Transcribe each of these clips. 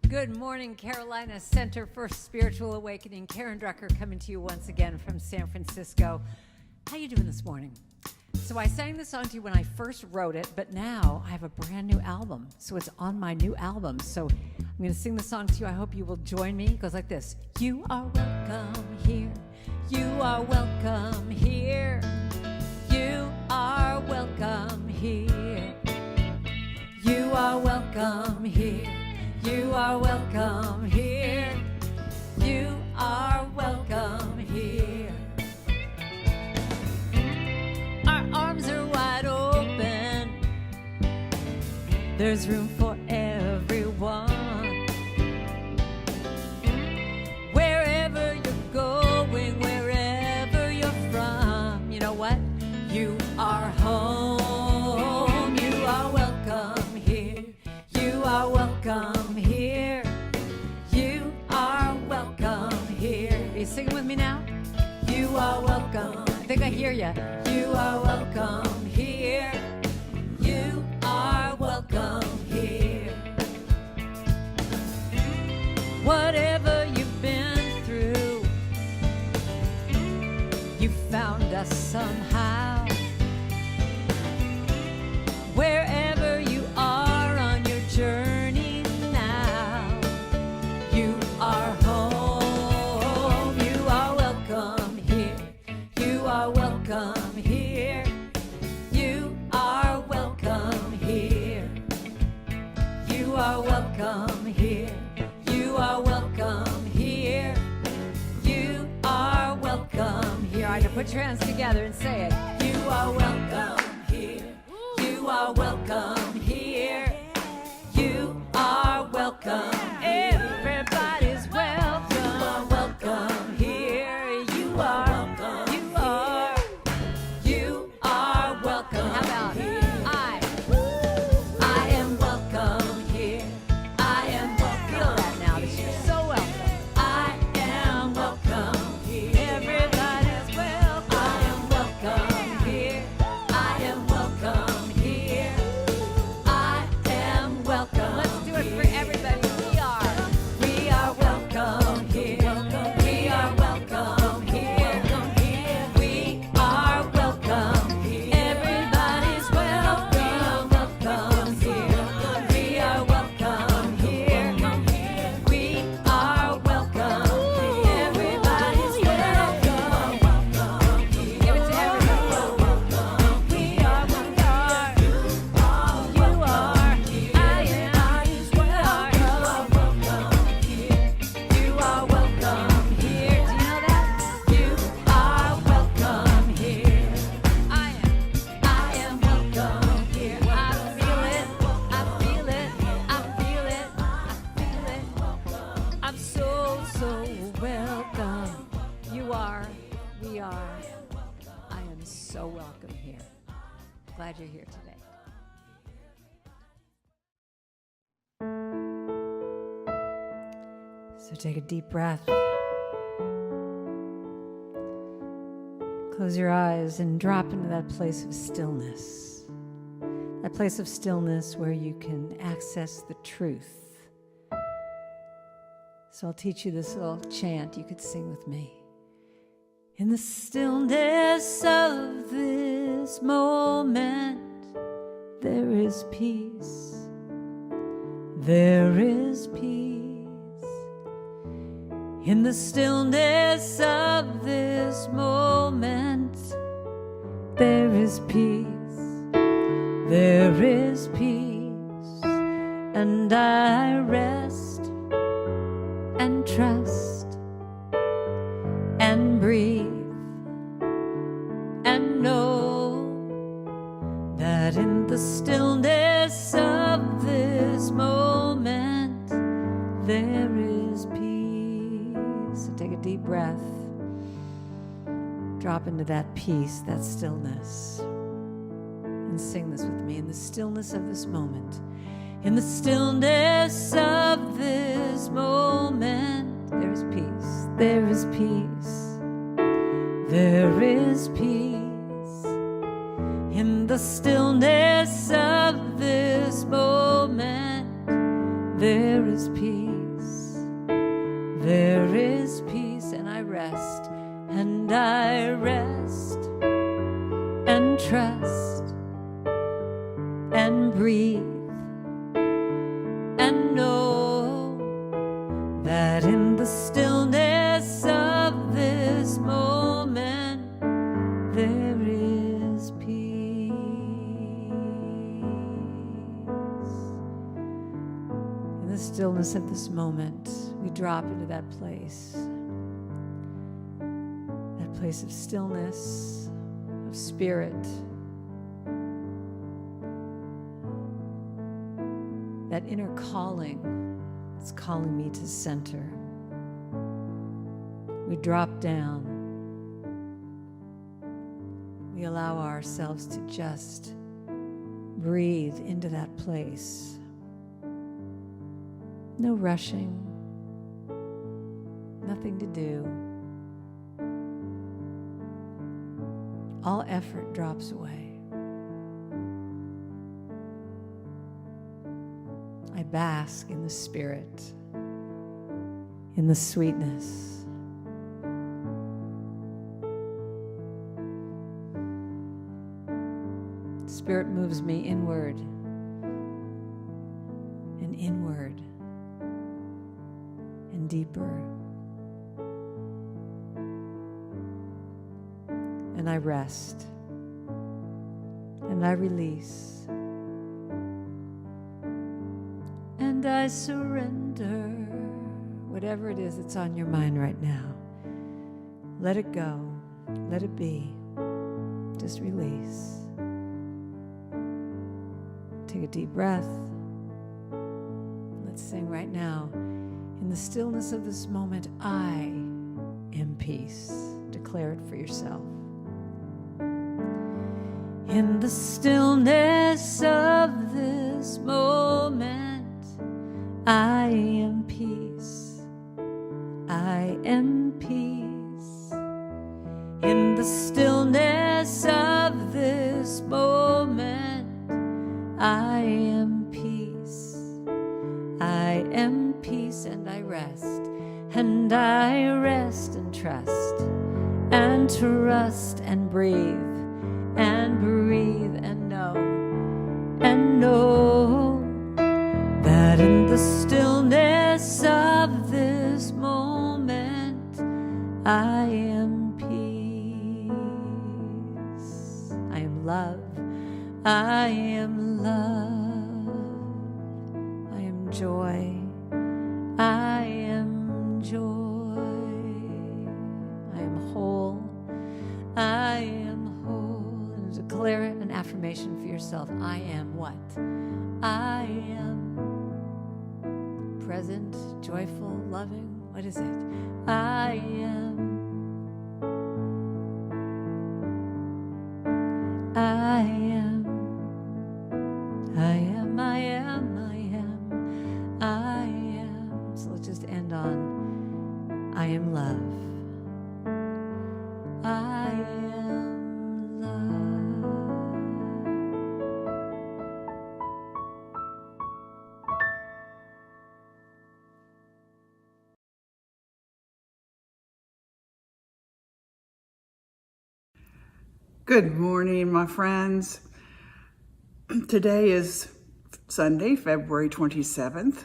Good morning, Carolina Center for Spiritual Awakening. Karen Drucker coming to you once again from San Francisco. How you doing this morning? So I sang this song to you when I first wrote it, but now I have a brand new album. So it's on my new album. So I'm going to sing the song to you. I hope you will join me. It goes like this. You are welcome here. You are welcome here. You are welcome here. You are welcome here. You are welcome here. You are welcome here. Our arms are wide open. There's room for everyone. Wherever you're going, wherever you're from, you know what? You are home. You are welcome here. You are welcome. Are you singing with me now? You are welcome. I think I hear you. You are welcome here. You are welcome here. Whatever you've been through, you found us somehow. Wherever you are on your journey now, you are home. Welcome here. You are welcome here. You are welcome here. You are welcome here. You are welcome here. All right, now put your hands together and say it. You are welcome here. You are welcome here. You are welcome. Everybody's welcome. You are welcome here. You are. Glad you're here today. So take a deep breath. Close your eyes and drop into that place of stillness. That place of stillness where you can access the truth. So I'll teach you this little chant you could sing with me. In the stillness of this moment, there is peace. There is peace. In the stillness of this moment, there is peace. There is peace. And I rest and trust and breathe and know that in the stillness of this moment there is peace. So take a deep breath. Drop into that peace, that stillness. And sing this with me. In the stillness of this moment. In the stillness of this moment. There is peace. There is peace. There is peace. In the stillness of this moment. There is peace. There is peace. And I rest. And I rest. And trust. And breathe. And know that in the stillness of this moment there is peace. In the stillness of this moment, we drop into that place of stillness, of spirit, that inner calling is calling me to center. We drop down. We allow ourselves to just breathe into that place. No rushing, nothing to do. All effort drops away. I bask in the spirit, in the sweetness. Spirit moves me inward and inward and deeper. And I rest and I release. And I surrender whatever it is that's on your mind right now. Let it go. Let it be. Just release. Take a deep breath. Let's sing right now. In the stillness of this moment, I am peace. Declare it for yourself. In the stillness of this moment, I am peace. I am peace. In the stillness of this moment, I am peace. I am peace, and I rest. And I rest and trust. And trust and breathe. And breathe and know that in the stillness of this moment I am peace. I am love. I am love. I am joy. I am joy. I am whole. I am declare an affirmation for yourself. I am what? I am present, joyful, loving. What is it? I am. I am. I am. I am. I am. I am. So let's just end on I am love. I am love. Good morning, my friends. Today is Sunday, February 27th,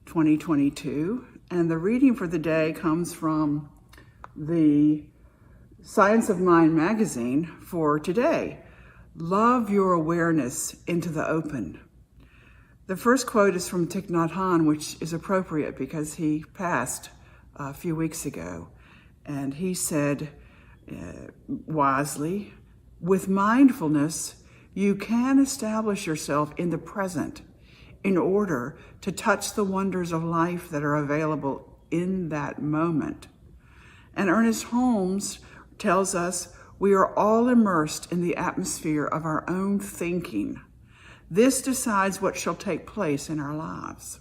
2022, and the reading for the day comes from the Science of Mind magazine for today. Love your awareness into the open. The first quote is from Thich Nhat Hanh, which is appropriate because he passed a few weeks ago. And he said wisely, with mindfulness, you can establish yourself in the present in order to touch the wonders of life that are available in that moment. And Ernest Holmes tells us, We are all immersed in the atmosphere of our own thinking. This decides what shall take place in our lives.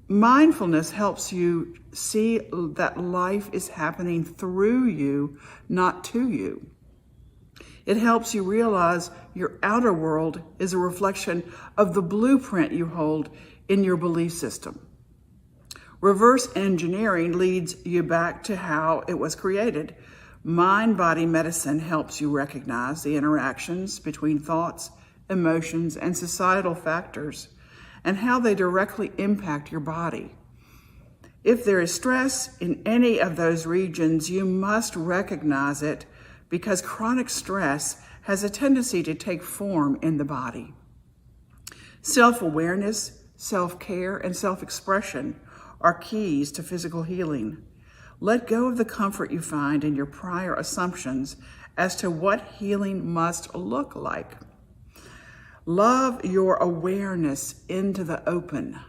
Mindfulness helps you see that life is happening through you, not to you. It helps you realize your outer world is a reflection of the blueprint you hold in your belief system. Reverse engineering leads you back to how it was created. Mind-body medicine helps you recognize the interactions between thoughts, emotions, and societal factors, and how they directly impact your body. If there is stress in any of those regions, you must recognize it, because chronic stress has a tendency to take form in the body. Self-awareness, self-care, and self-expression are keys to physical healing. Let go of the comfort you find in your prior assumptions as to what healing must look like. Love your awareness into the open.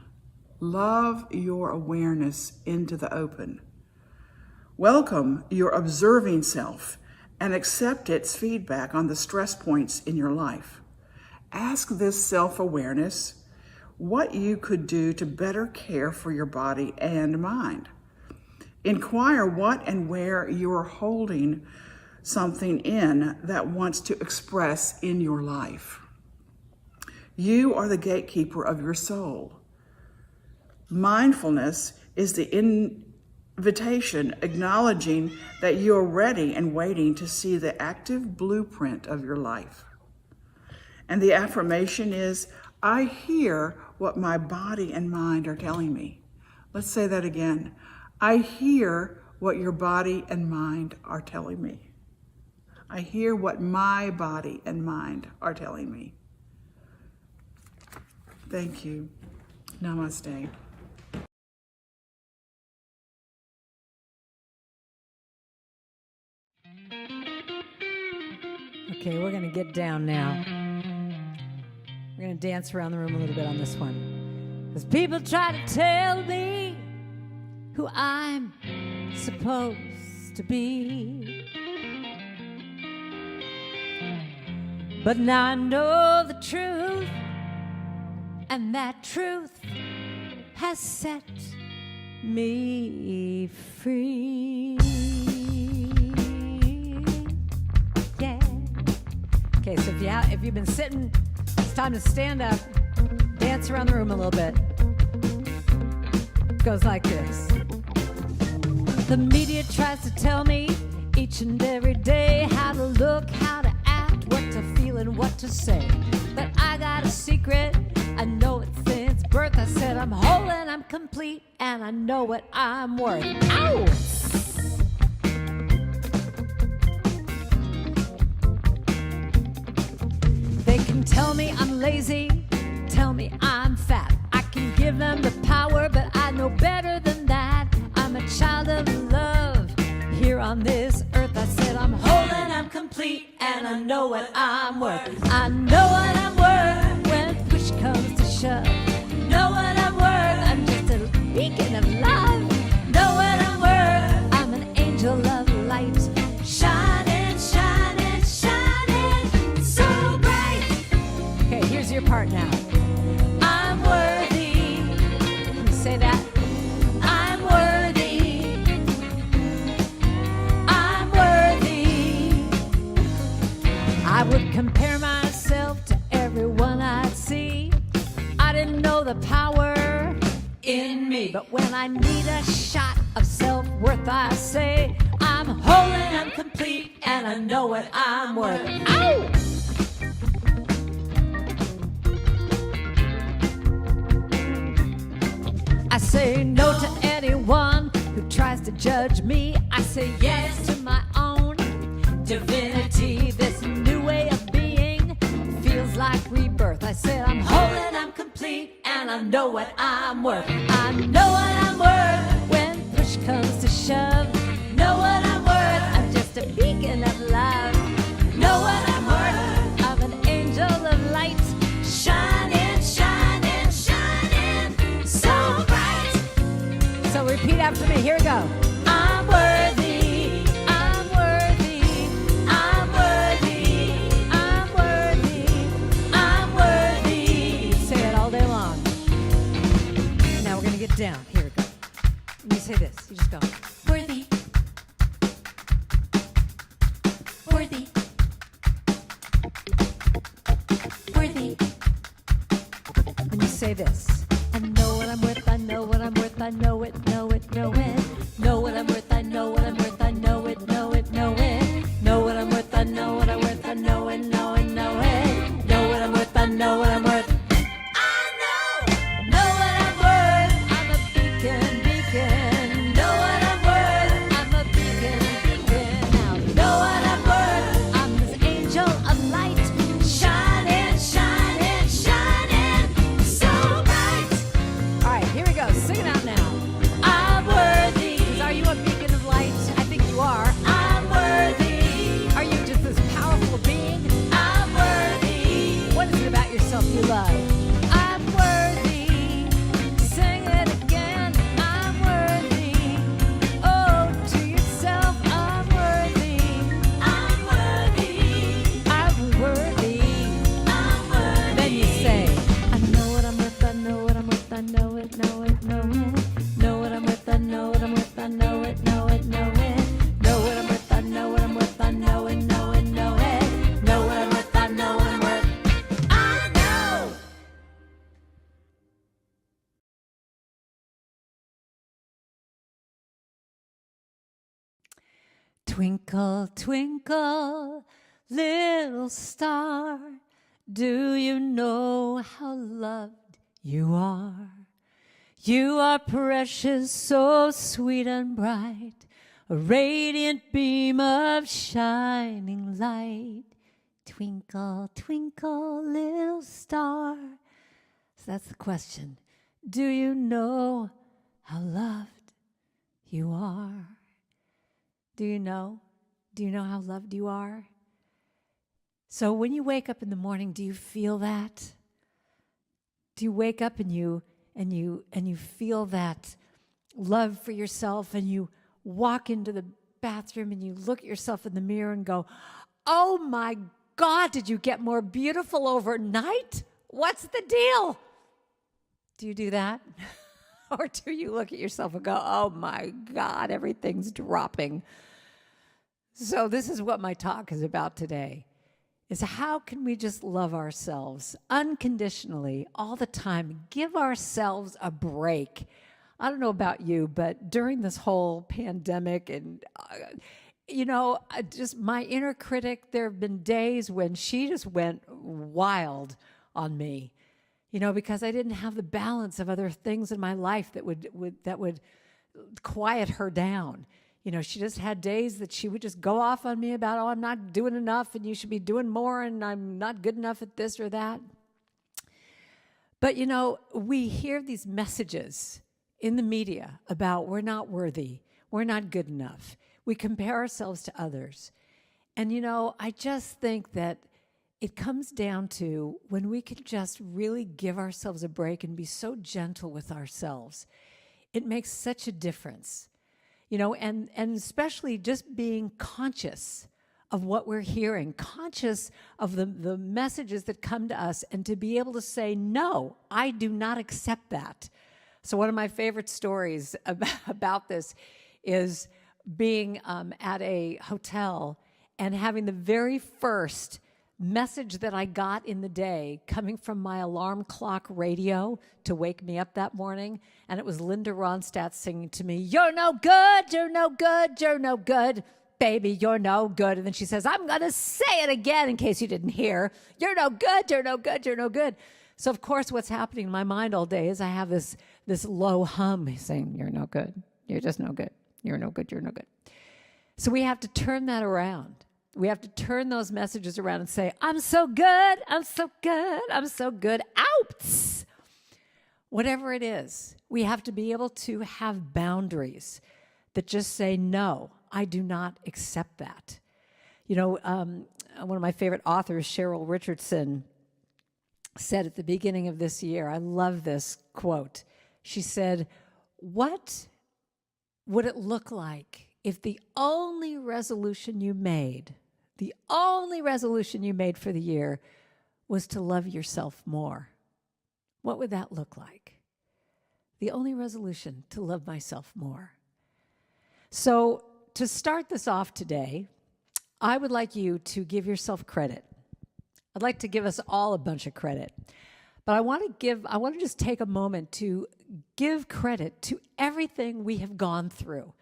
Love your awareness into the open. Welcome your observing self and accept its feedback on the stress points in your life. Ask this self-awareness what you could do to better care for your body and mind. Inquire what and where you are holding something in that wants to express in your life. You are the gatekeeper of your soul. Mindfulness is the invitation acknowledging that you are ready and waiting to see the active blueprint of your life. And the affirmation is, I hear what my body and mind are telling me. Let's say that again. I hear what your body and mind are telling me. I hear what my body and mind are telling me. Thank you. Namaste. Okay, we're going to get down now. We're going to dance around the room a little bit on this one. Because people try to tell me who I'm supposed to be. But now I know the truth, and that truth has set me free. Yeah. Okay, so if you've been sitting, it's time to stand up, dance around the room a little bit. It goes like this. The media tries to tell me each and every day how to look, how to act, what to feel, and what to say. But I got a secret, I know it since birth. I said I'm whole and I'm complete, and I know what I'm worth. Ow! They can tell me I'm lazy, tell me I'm fat. I can give them the power, but I know better than that. I'm a child of love here on this earth. I said I'm whole and I'm complete, and I know what I'm worth. I know what I'm worth when push comes to shove. Know what I'm worth, I'm just a beacon of love. Know what I'm worth, I'm an angel of light. Shining, shining, shining so bright. Okay, here's your part now. I'm worthy. Can you say that? I'm worthy. I'm worthy. I would compare myself to everyone I'd see. I didn't know the power in me, but when I need a shot of self-worth, I say I'm whole and I'm complete, and I know what I'm worth. Ow! I say no to anyone who tries to judge me. I say yes to my own divinity. This new way of being feels like rebirth. I said I'm whole and I'm complete, and I know what I'm worth. I know what I'm worth when push comes to shove. Know what I'm worth, I'm just a beacon of love. Know what I'm worth, I'm an angel of light. Shining, shining, shining so bright. So repeat after me, here we go. I'm worthy, I'm worthy, say this. I know what I'm worth, I know what I'm worth, I know it, know it, know it. Know what I'm worth, I know what I'm worth, I know it, know it, know it. Know what I'm worth, I know what I'm worth, I know it, know it, know it. Know what I'm worth, I know what I'm worth. I know what I'm worth. I'm a beacon, beacon. Know what I'm worth. I'm a beacon, beacon. Now know what I'm worth. I'm this angel of light, shining, shining, shining, so bright. All right, here we go. Sing it out now. I'm worthy. 'Cause are you a beacon of light? I think you are. I'm worthy. Are you just this powerful being? I'm worthy. What is it about yourself you love? I'm worthy. Sing it again. I'm worthy. Oh, to yourself, I'm worthy. I'm worthy. I'm worthy. I'm worthy. Then you say, I know what I'm worth, I know what I'm worth, I know it, know it, know it. Know what I'm worth, I know what I'm worth, I know it, know it, know it. Know what I'm worth, I know what I'm worth, I know it, know it, know it. Know what I'm worth, I know what I'm worth. I know. Twinkle, twinkle, little star, do you know how loved you are? You are precious, so sweet and bright, a radiant beam of shining light. Twinkle, twinkle, little star. So that's the question. Do you know how loved you are? Do you know? Do you know how loved you are? So when you wake up in the morning, do you feel that? Do you wake up and you feel that love for yourself, and you walk into the bathroom and you look at yourself in the mirror and go, "Oh my God, did you get more beautiful overnight? What's the deal?" Do you do that? Or do you look at yourself and go, "Oh my God, everything's dropping"? So this is what my talk is about today, is how can we just love ourselves unconditionally all the time, give ourselves a break. I don't know about you, but during this whole pandemic and, just my inner critic, there have been days when she just went wild on me, because I didn't have the balance of other things in my life that would quiet her down. She just had days that she would just go off on me about, "Oh, I'm not doing enough and you should be doing more and I'm not good enough at this or that." But, we hear these messages in the media about we're not worthy, we're not good enough. We compare ourselves to others. And, I just think that it comes down to when we can just really give ourselves a break and be so gentle with ourselves. It makes such a difference. And especially just being conscious of what we're hearing, conscious of the messages that come to us, and to be able to say, "No, I do not accept that." So one of my favorite stories about this is being at a hotel and having the very first message that I got in the day coming from my alarm clock radio to wake me up that morning. And it was Linda Ronstadt singing to me, "You're no good, you're no good, you're no good, baby, you're no good." And then she says, "I'm going to say it again in case you didn't hear. You're no good, you're no good, you're no good." So of course, what's happening in my mind all day is I have this low hum saying, "You're no good, you're just no good, you're no good, you're no good." So we have to turn that around. We have to turn those messages around and say, "I'm so good, I'm so good, I'm so good." Outs! Whatever it is, we have to be able to have boundaries that just say, "No, I do not accept that." One of my favorite authors, Cheryl Richardson, said at the beginning of this year, I love this quote. She said, "What would it look like if the only resolution you made for the year was to love yourself more? What would that look like? The only resolution to love myself more." So to start this off today, I would like you to give yourself credit. I'd like to give us all a bunch of credit But I want to just take a moment to give credit to everything we have gone through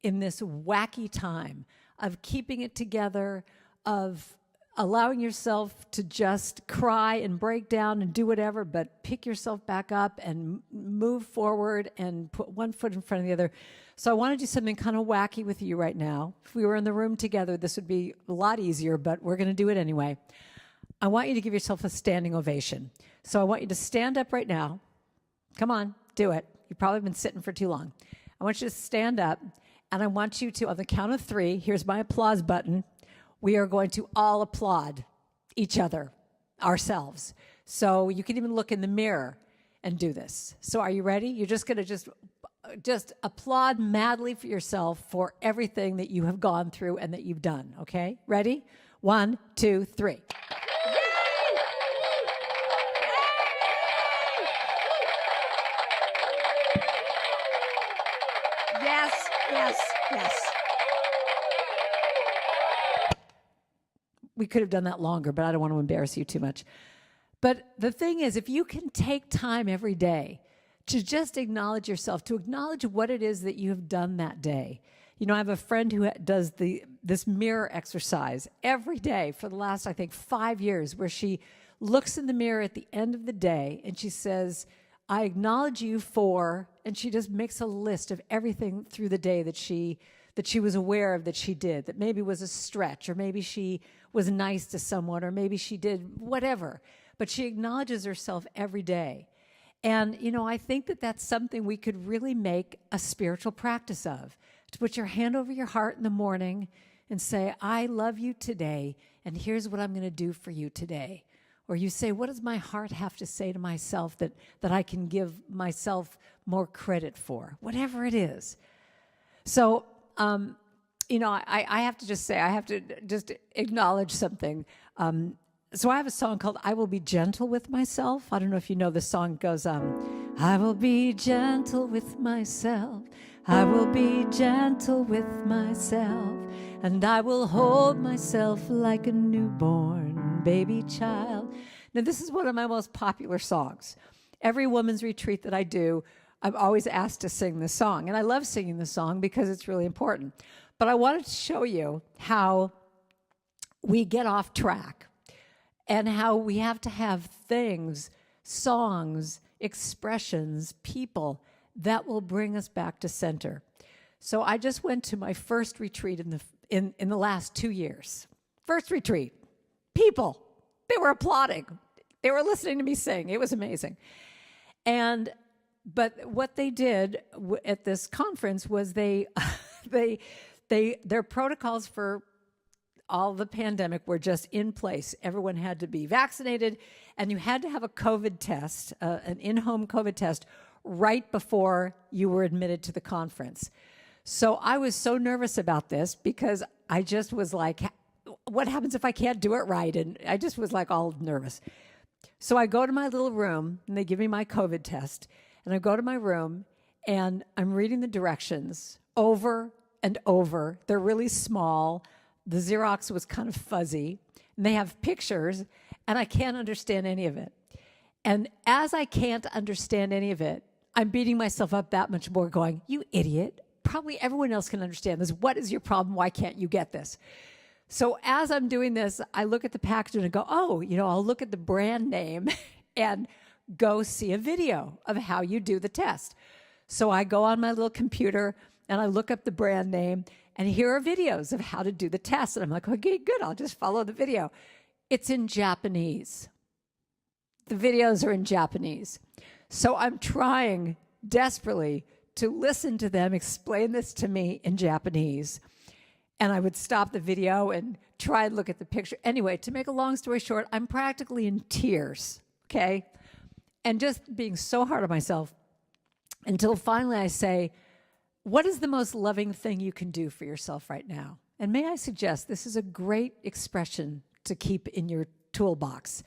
in this wacky time of keeping it together, of allowing yourself to just cry and break down and do whatever, but pick yourself back up and move forward and put one foot in front of the other. So I want to do something kind of wacky with you right now. If we were in the room together, this would be a lot easier, but we're going to do it anyway. I want you to give yourself a standing ovation. So I want you to stand up right now. Come on, do it. You've probably been sitting for too long. I want you to stand up, and I want you to, on the count of 3, here's my applause button. We are going to all applaud each other, ourselves. So you can even look in the mirror and do this. So are you ready? You're just going to just applaud madly for yourself for everything that you have gone through and that you've done, okay? Ready? 1, 2, 3. Yes. We could have done that longer, but I don't want to embarrass you too much. But the thing is, if you can take time every day to just acknowledge yourself, to acknowledge what it is that you have done that day. You know, I have a friend who does this mirror exercise every day for the last, I think, 5 years, where she looks in the mirror at the end of the day and she says, I acknowledge you for, and she just makes a list of everything through the day that she was aware of that she did, that maybe was a stretch, or maybe she was nice to someone, or maybe she did whatever. But she acknowledges herself every day. And, you know, I think that that's something we could really make a spiritual practice of, to put your hand over your heart in the morning and say, I love you today, and here's what I'm going to do for you today. Or you say, what does my heart have to say to myself that I can give myself more credit for? Whatever it is. So, you know, I have to just say, I have to just acknowledge something. So I have a song called I Will Be Gentle with Myself. I don't know if you know the song. It goes, I will be gentle with myself. I will be gentle with myself. And I will hold myself like a newborn baby child. Now, this is one of my most popular songs. Every women's retreat that I do, I'm always asked to sing this song. And I love singing the song because it's really important. But I wanted to show you how we get off track and how we have to have things, songs, expressions, people that will bring us back to center. So I just went to my first retreat in the last 2 years. First retreat. People, they were applauding. They were listening to me sing. It was amazing. But what they did at this conference was their protocols for all the pandemic were just in place. Everyone had to be vaccinated, and you had to have a COVID test, an in-home COVID test, right before you were admitted to the conference. So I was so nervous about this because I just was like, what happens if I can't do it right? And I just was like all nervous. So I go to my little room, and they give me my COVID test, and I go to my room, and I'm reading the directions over and over. They're really small. The Xerox was kind of fuzzy, and they have pictures, and I can't understand any of it. And as I can't understand any of it, I'm beating myself up that much more, going, you idiot. Probably everyone else can understand this. What is your problem? Why can't you get this? So as I'm doing this, I look at the package and I go, oh, you know, I'll look at the brand name and go see a video of how you do the test. So I go on my little computer and I look up the brand name, and here are videos of how to do the test. And I'm like, okay, good, I'll just follow the video. It's in Japanese. The videos are in Japanese. So I'm trying desperately to listen to them explain this to me in Japanese. And I would stop the video and try and look at the picture. Anyway, to make a long story short, I'm practically in tears, okay? And just being so hard on myself until finally I say, what is the most loving thing you can do for yourself right now? And may I suggest this is a great expression to keep in your toolbox.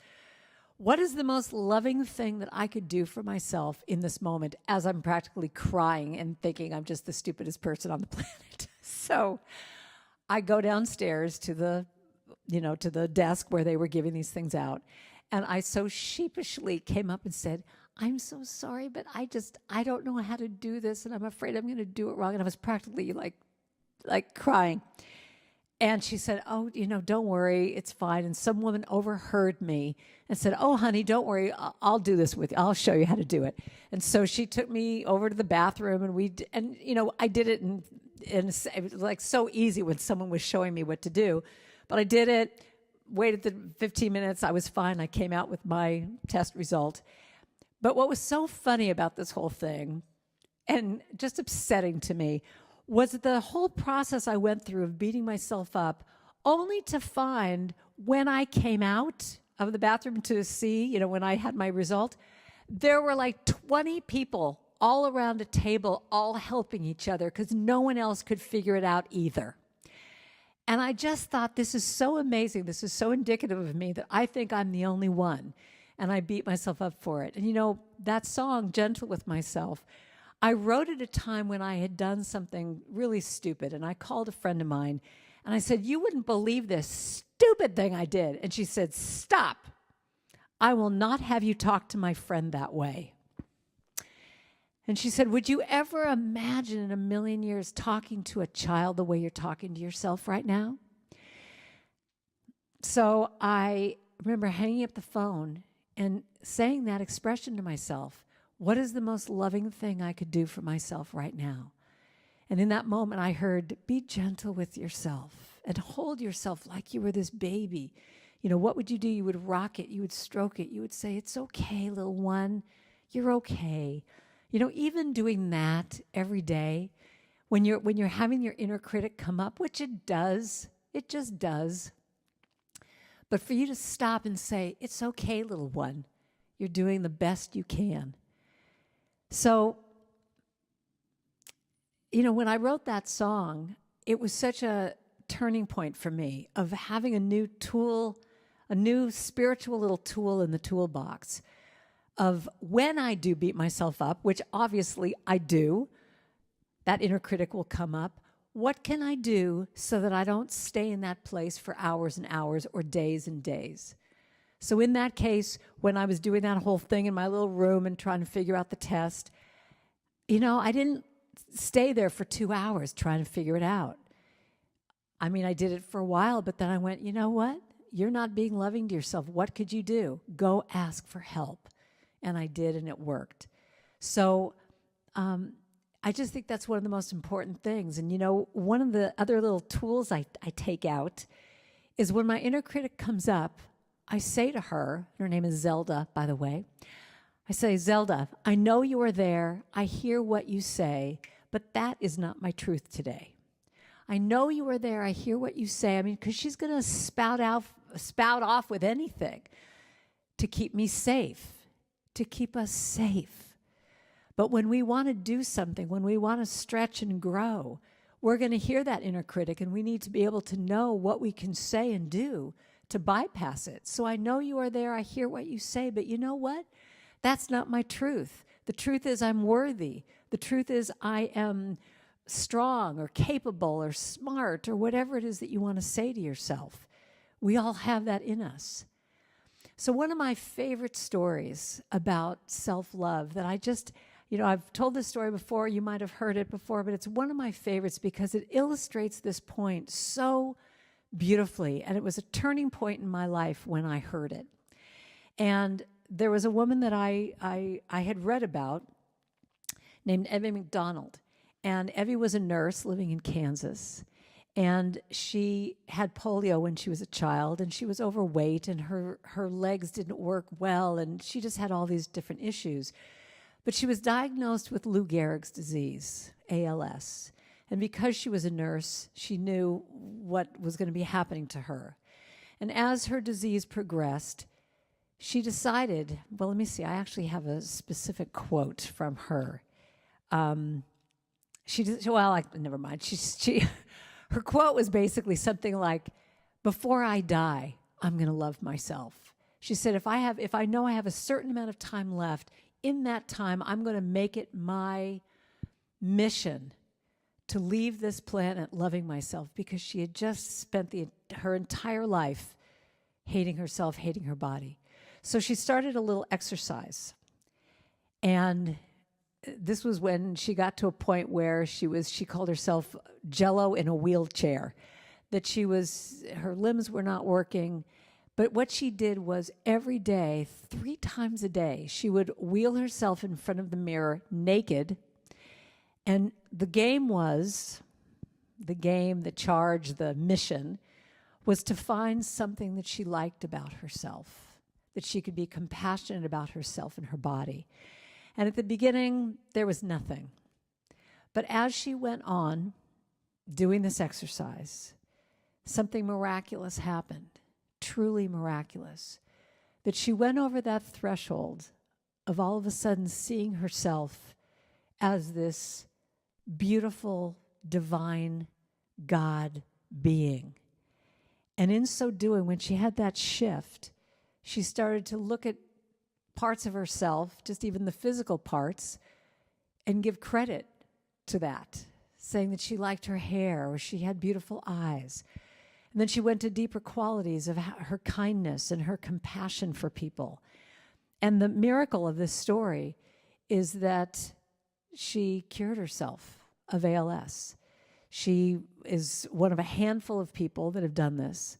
What is the most loving thing that I could do for myself in this moment as I'm practically crying and thinking I'm just the stupidest person on the planet? So I go downstairs to the desk where they were giving these things out, And I so sheepishly came up and said, I'm so sorry, but I don't know how to do this, and I'm afraid I'm going to do it wrong. And I was practically like crying. And she said, oh, don't worry, it's fine. And some woman overheard me and said, oh, honey, don't worry, I'll do this with you. I'll show you how to do it. And so she took me over to the bathroom, and I did it, and it was like so easy when someone was showing me what to do. But I did it, waited the 15 minutes, I was fine. I came out with my test result. But what was so funny about this whole thing, and just upsetting to me, was the whole process I went through of beating myself up, only to find when I came out of the bathroom to see, when I had my result, there were like 20 people all around a table, all helping each other because no one else could figure it out either. And I just thought, this is so amazing. This is so indicative of me that I think I'm the only one. And I beat myself up for it. And that song, Gentle with Myself, I wrote at a time when I had done something really stupid, and I called a friend of mine, and I said, you wouldn't believe this stupid thing I did. And she said, stop. I will not have you talk to my friend that way. And she said, would you ever imagine in a million years talking to a child the way you're talking to yourself right now? So I remember hanging up the phone and saying that expression to myself. What is the most loving thing I could do for myself right now? And in that moment, I heard, be gentle with yourself and hold yourself like you were this baby. What would you do? You would rock it. You would stroke it. You would say, it's okay, little one. You're okay. Even doing that every day, when you're having your inner critic come up, which it just does. But for you to stop and say, it's okay, little one. You're doing the best you can. So, when I wrote that song, it was such a turning point for me of having a new tool, a new spiritual little tool in the toolbox of when I do beat myself up, which obviously I do, that inner critic will come up. What can I do so that I don't stay in that place for hours and hours or days and days? So in that case, when I was doing that whole thing in my little room and trying to figure out the test, I didn't stay there for 2 hours trying to figure it out. I did it for a while, but then I went, you know what? You're not being loving to yourself. What could you do? Go ask for help. And I did, and it worked. So I just think that's one of the most important things. And, one of the other little tools I take out is when my inner critic comes up, I say to her name is Zelda, by the way, I say, Zelda, I know you are there. I hear what you say, but that is not my truth today. I know you are there. I hear what you say. Because she's going to spout off with anything to keep me safe, to keep us safe. But when we want to do something, when we want to stretch and grow, we're going to hear that inner critic, and we need to be able to know what we can say and do to bypass it. So I know you are there. I hear what you say, but you know what? That's not my truth. The truth is I'm worthy. The truth is I am strong or capable or smart or whatever it is that you want to say to yourself. We all have that in us. So one of my favorite stories about self-love that I just, I've told this story before, you might have heard it before, but it's one of my favorites because it illustrates this point so beautifully. And it was a turning point in my life when I heard it. And there was a woman that I had read about named Evie McDonald. And Evie was a nurse living in Kansas. And she had polio when she was a child, and she was overweight, and her legs didn't work well, and she just had all these different issues. But she was diagnosed with Lou Gehrig's disease, ALS. And because she was a nurse, she knew what was going to be happening to her. And as her disease progressed, she decided, well, let me see, I actually have a specific quote from her. Never mind. Her quote was basically something like, before I die, I'm going to love myself. She said, if I know I have a certain amount of time left, in that time, I'm going to make it my mission to leave this planet loving myself, because she had just spent her entire life hating herself, hating her body. So she started a little exercise. And this was when she got to a point where she called herself Jello in a wheelchair, that her limbs were not working. But what she did was every day, 3 times a day, she would wheel herself in front of the mirror naked. And the charge, the mission was to find something that she liked about herself, that she could be compassionate about herself and her body. And at the beginning, there was nothing. But as she went on doing this exercise, something miraculous happened, truly miraculous, that she went over that threshold of all of a sudden seeing herself as this beautiful, divine God being. And in so doing, when she had that shift, she started to look at parts of herself, just even the physical parts, and give credit to that, saying that she liked her hair or she had beautiful eyes. And then she went to deeper qualities of her kindness and her compassion for people. And the miracle of this story is that she cured herself of ALS. She is one of a handful of people that have done this.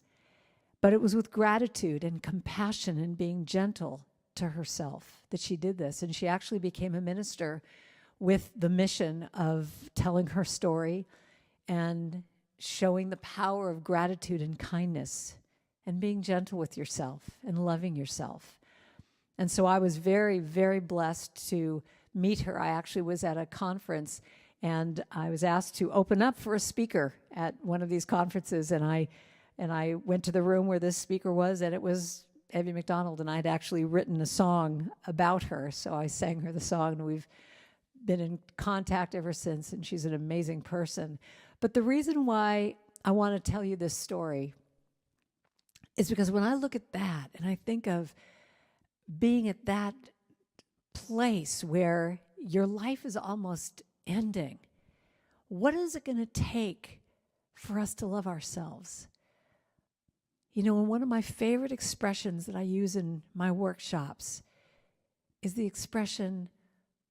But it was with gratitude and compassion and being gentle to herself that she did this. And she actually became a minister with the mission of telling her story and showing the power of gratitude and kindness and being gentle with yourself and loving yourself. And so I was very, very blessed to meet her. I actually was at a conference and I was asked to open up for a speaker at one of these conferences, and I went to the room where this speaker was, and it was Evie McDonald, and I'd actually written a song about her, so I sang her the song, and we've been in contact ever since, and she's an amazing person. But the reason why I want to tell you this story is because when I look at that, and I think of being at that place where your life is almost ending, what is it going to take for us to love ourselves? You know, and one of my favorite expressions that I use in my workshops is the expression,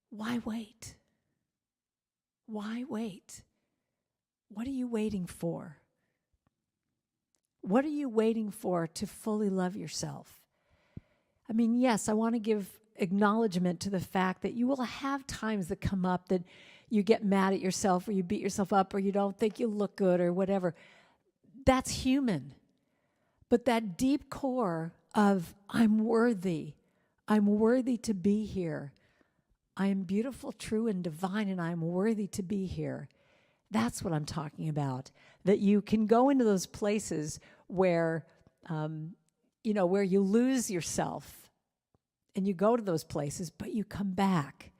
why wait? Why wait? What are you waiting for? What are you waiting for to fully love yourself? I mean, yes, I want to give acknowledgement to the fact that you will have times that come up that you get mad at yourself or you beat yourself up or you don't think you look good or whatever. That's human. But that deep core of I'm worthy to be here. I am beautiful, true, and divine, and I'm worthy to be here. That's what I'm talking about. That you can go into those places where, where you lose yourself, and you go to those places, but you come back.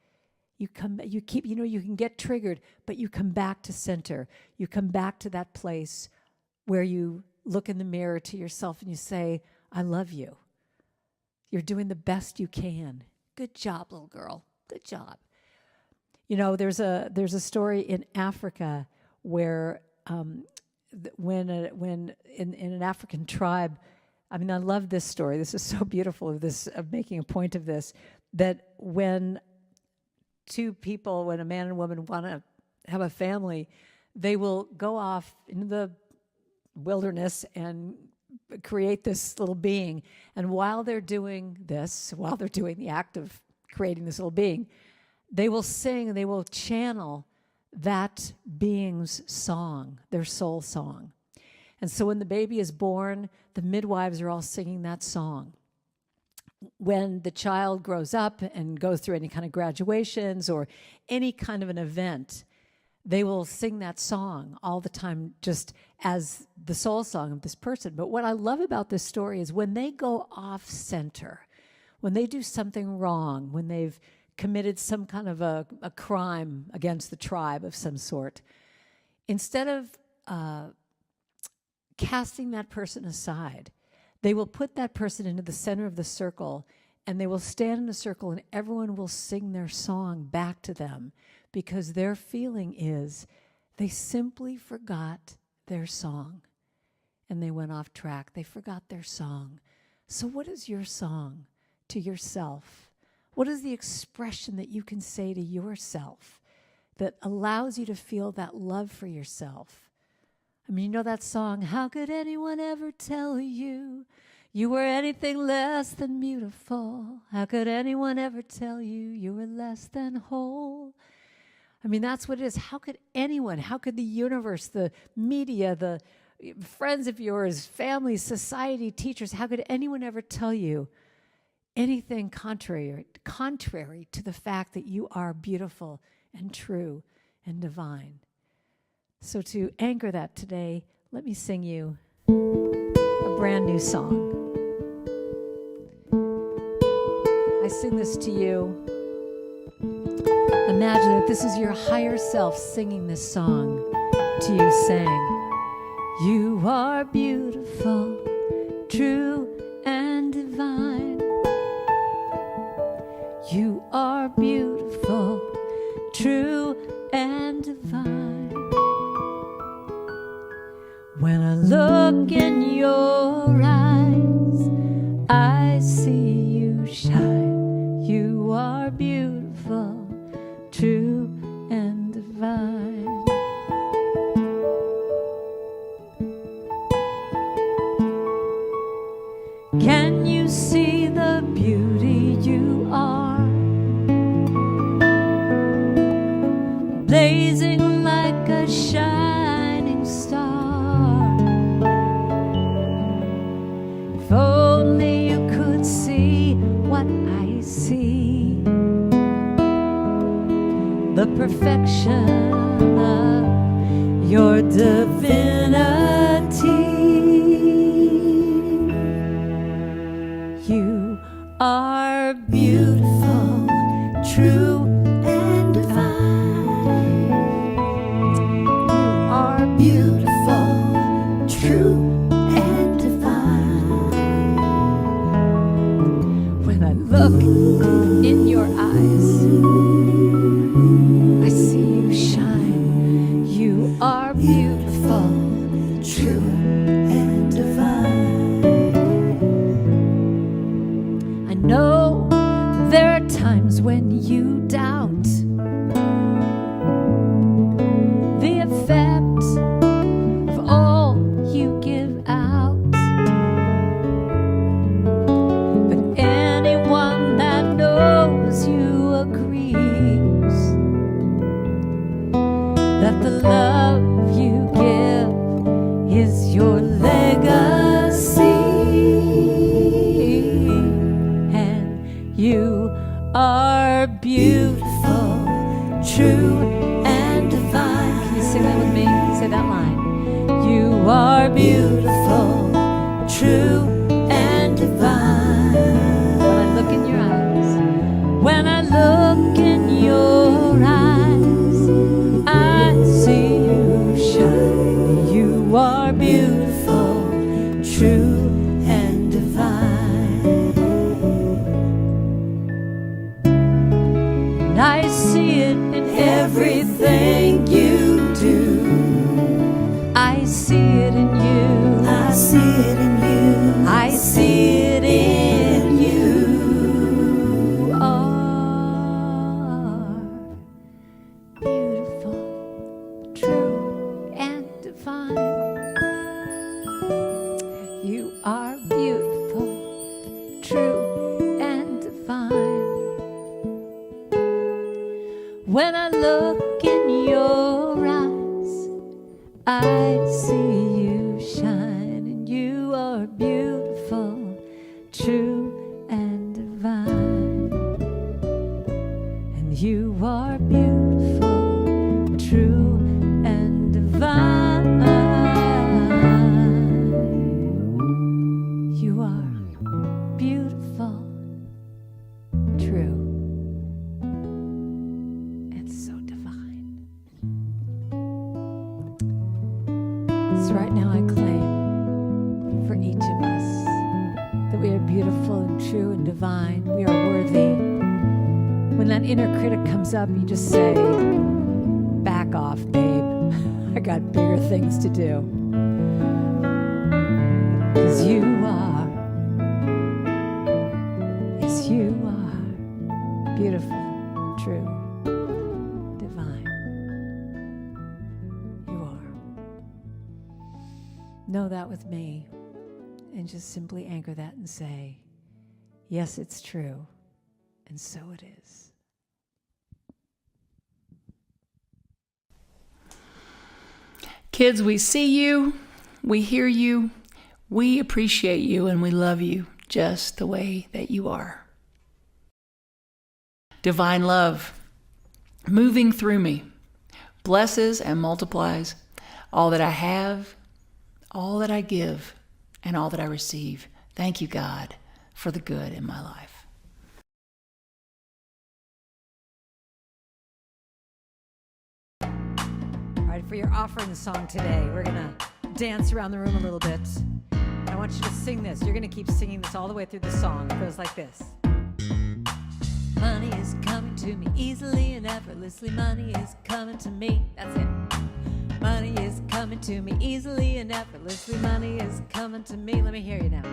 You can get triggered, but you come back to center. You come back to that place where you look in the mirror to yourself and you say, I love you. You're doing the best you can. Good job, little girl. Good job. You know, there's a story in Africa where when in an African tribe, I mean, I love this story. This is so beautiful of making a point of this, that when two people, when a man and woman want to have a family, they will go off into the wilderness and create this little being. And while they're doing the act of creating this little being, they will sing and they will channel that being's song, their soul song. And so when the baby is born, the midwives are all singing that song. When the child grows up and goes through any kind of graduations or any kind of an event, they will sing that song all the time just as the soul song of this person. But what I love about this story is when they go off center, when they do something wrong, when they've committed some kind of a crime against the tribe of some sort, instead of casting that person aside, they will put that person into the center of the circle, and they will stand in a circle, and everyone will sing their song back to them, because their feeling is they simply forgot their song, and they went off track. They forgot their song. So what is your song? to yourself? What is the expression that you can say to yourself that allows you to feel that love for yourself? I mean, you know that song, how could anyone ever tell you you were anything less than beautiful? How could anyone ever tell you you were less than whole? I mean, that's what it is. How could anyone, how could the universe, the media, the friends of yours, family, society, teachers, how could anyone ever tell you anything contrary to the fact that you are beautiful and true and divine? So to anchor that today, let me sing you a brand new song. I sing this to you. Imagine that this is your higher self singing this song to you, saying, you are beautiful, true and divine. You are beautiful, true and divine. When I look in your eyes, I see you shine. You are beautiful, true and divine. Can you see the beauty you are? Blazing like a shining star. If only you could see what I see, the perfection of your divinity. You are beautiful, true and divine. You are beautiful, true and divine. When I look in your eyes, I see you shine. You are beautiful, true and divine. I know there are times when you doubt the effect of all you give out. But anyone that knows you agrees that the love you give is your legacy. And you are beautiful, true and divine. Can you sing that with me? Say that line. You are beautiful, true and divine. When I look in your eyes, when I look in your eyes, I see you shine. You are beautiful, true and divine. And I see it in everything you do. I see it in you. I see it in you. I see it in you. You are beautiful, true and divine. You are beautiful, true and divine. When I look in your eyes, I see you shine, and you are beautiful, true and divine. And you are beautiful, true and divine. You are beautiful, true, and so divine. So right now I claim for each of us that we are beautiful and true and divine. We are worthy. When that inner critic comes up, you just say, back off, babe. I got bigger things to do. Because you are. Yes, beautiful, true, divine. You are. Know that with me, and just simply anchor that and say, yes, it's true, and so it is. Kids, we see you, we hear you, we appreciate you, and we love you just the way that you are. Divine love, moving through me, blesses and multiplies all that I have, all that I give, and all that I receive. Thank you, God, for the good in my life. All right, for your offering song today, we're going to dance around the room a little bit. I want you to sing this. You're going to keep singing this all the way through the song. It goes like this. Money is coming to me easily and effortlessly. Money is coming to me. That's it. Money is coming to me easily and effortlessly. Money is coming to me. Let me hear you now.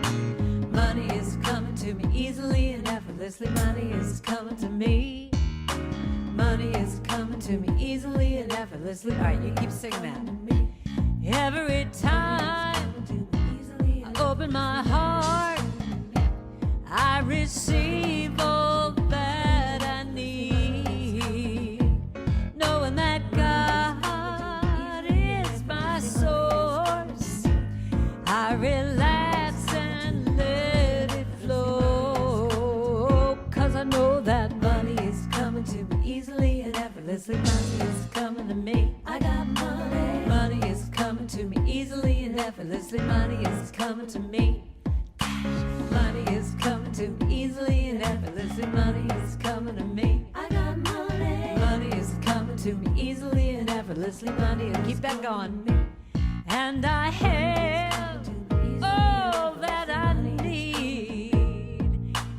Money is coming to me easily and effortlessly. Money is coming to me. Money is coming to me easily and effortlessly. All right, you keep singing that. Every time I open my heart, I receive all that I need, knowing that God is my source. I relax and let it flow, 'cause I know that money is coming to me easily and effortlessly. Money is coming to me. I got money. Money is coming to me easily and effortlessly. Money is coming to me. Money is coming to me easily and effortlessly. Money is coming to me. I got money. Money is coming to me easily and effortlessly. Money is keep that going. And I have all that I need.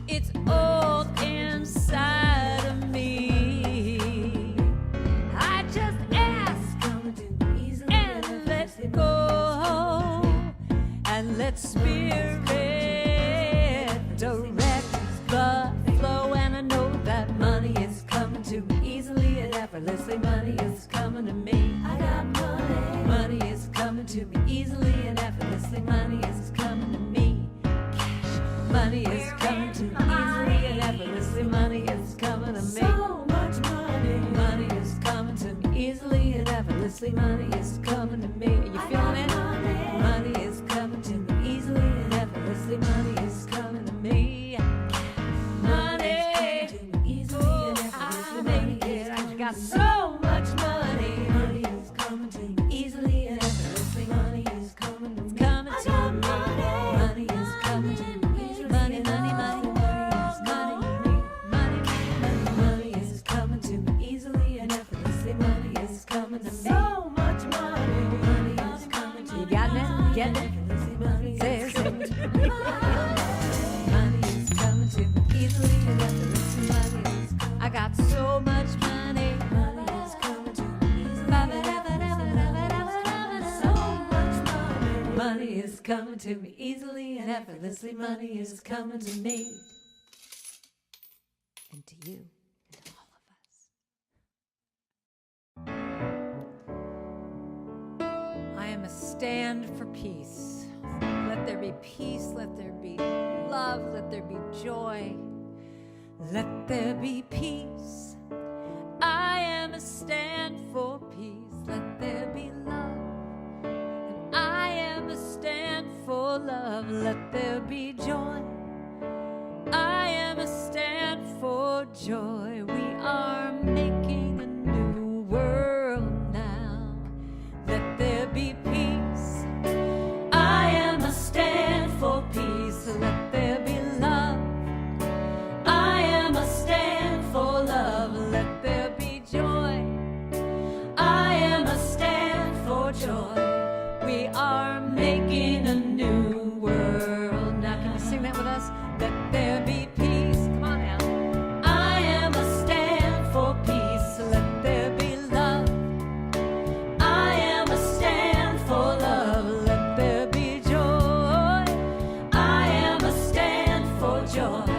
It's all inside of me. I just ask and let go and let spirit direct the flow. And I know that money is coming to me easily and effortlessly. Money is coming to me. I got money. Money is coming to me easily and effortlessly. Money is coming to me. Cash. Money is coming to me easily and effortlessly. Money is coming to me. So much money. Money is coming to me easily and effortlessly. Money is coming to me. Are you feeling it? Money is coming to me easily and effortlessly. Money is coming to me. Money. Oh, I make it. I got so much money. Money is coming to me easily and effortlessly. Money is coming to me. It's coming to me. Money is coming to me easily. Money, money, money. Money is coming to me easily and effortlessly. Money is coming to me. So much money. Money is coming to me. You got it? Get it? Say it. Money is coming to me easily and effortlessly. Money is coming. I got so much money. Money is coming to me easily and effortlessly. So much money. Money is coming to me easily and effortlessly. Money is coming to me. And to you and to all of us. I am a stand for peace. Let there be peace, let there be love, let there be joy, let there be peace. I am a stand for peace, let there be love. And I am a stand for love, let there be joy. I am a stand for joy. We are making a new world now. Let there be peace. I am a stand for peace. Let there be love. I am a stand for love. Let there be joy. I am a stand for joy. We are making a new world. Now can you sing that with us? Let there be peace. Come on now. I am a stand for peace. Let there be love. I am a stand for love. Let there be joy. I am a stand for joy.